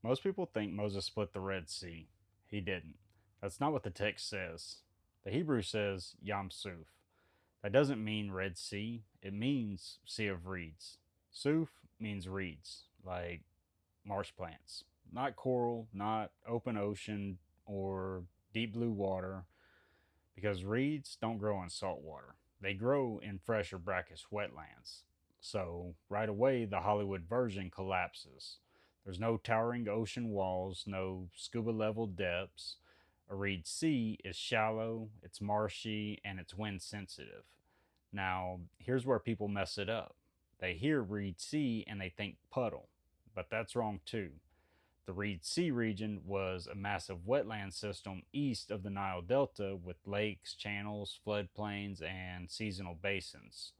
Most people think Moses split the Red Sea. He didn't. That's not what the text says. The Hebrew says Yam Suf. That doesn't mean Red Sea, it means Sea of Reeds. Suf means reeds, like marsh plants. Not coral, not open ocean or deep blue water, because reeds don't grow in salt water. They grow in fresh or brackish wetlands. So, right away, the Hollywood version collapses. There's no towering ocean walls, no scuba level depths. A reed sea is shallow, it's marshy, and it's wind sensitive. Now, here's where people mess it up. They hear Reed Sea and they think puddle, but that's wrong too. The Reed Sea region was a massive wetland system east of the Nile Delta with lakes, channels, floodplains, and seasonal basins.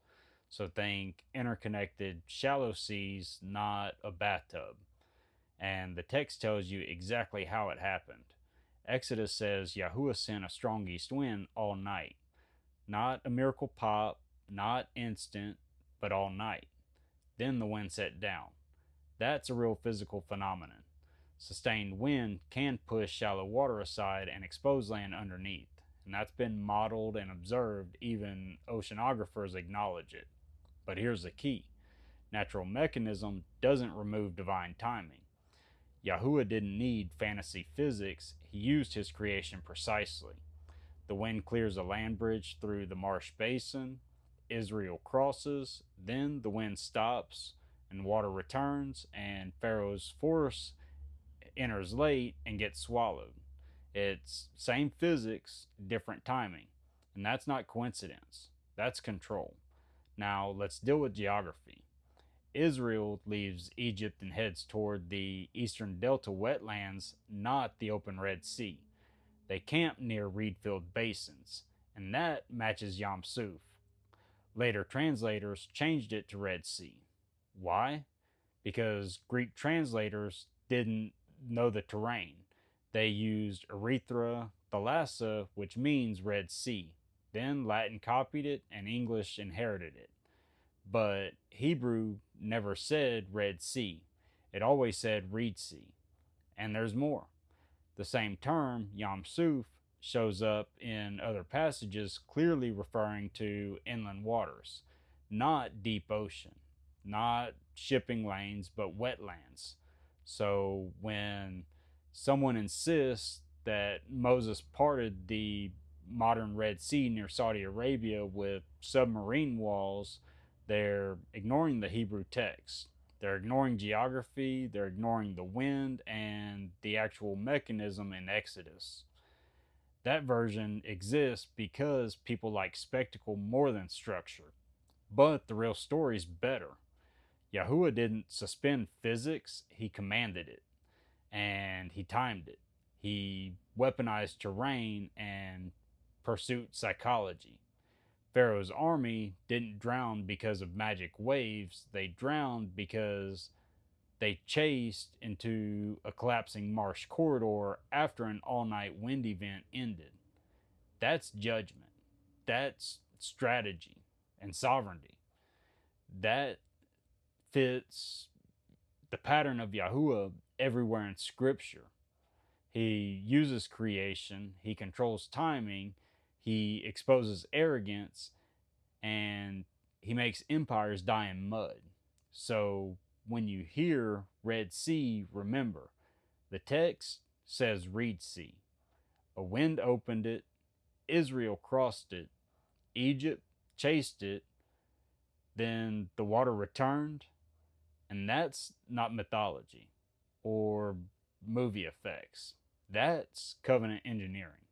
So think interconnected shallow seas, not a bathtub. And the text tells you exactly how it happened. Exodus says Yahuwah sent a strong east wind all night. Not a miracle pop, not instant, but all night. Then the wind set down. That's a real physical phenomenon. Sustained wind can push shallow water aside and expose land underneath, and that's been modeled and observed. Even oceanographers acknowledge it. But here's the key: natural mechanism doesn't remove divine timing. Yahuwah didn't need fantasy physics, he used his creation precisely. The wind clears a land bridge through the marsh basin, Israel crosses, then the wind stops, and water returns, and Pharaoh's force enters late and gets swallowed. It's same physics, different timing. And that's not coincidence. That's control. Now let's deal with geography. Israel leaves Egypt and heads toward the eastern delta wetlands, not the open Red Sea. They camp near reed filled basins, and that matches Yam Suf. Later translators changed it to Red Sea. Why? Because Greek translators didn't know the terrain. They used Erythra Thalassa, which means Red Sea. Then Latin copied it and English inherited it. But Hebrew never said Red Sea. It always said Reed Sea. And there's more. The same term, Yam Suf, shows up in other passages clearly referring to inland waters, not deep ocean, not shipping lanes, but wetlands. So when someone insists that Moses parted the modern Red Sea near Saudi Arabia with submarine walls, they're ignoring the Hebrew text. They're ignoring geography, they're ignoring the wind and the actual mechanism in Exodus. That version exists because people like spectacle more than structure. But the real story's better. Yahuwah didn't suspend physics, he commanded it. And he timed it. He weaponized terrain and pursuit psychology. Pharaoh's army didn't drown because of magic waves, they drowned because they chased into a collapsing marsh corridor after an all night wind event ended. That's judgment. That's strategy and sovereignty. That fits the pattern of Yahuwah everywhere in Scripture. He uses creation, he controls timing, he exposes arrogance, and he makes empires die in mud. So when you hear Red Sea, remember the text says Reed Sea. A wind opened it, Israel crossed it, Egypt chased it, then the water returned, and that's not mythology or movie effects. That's covenant engineering.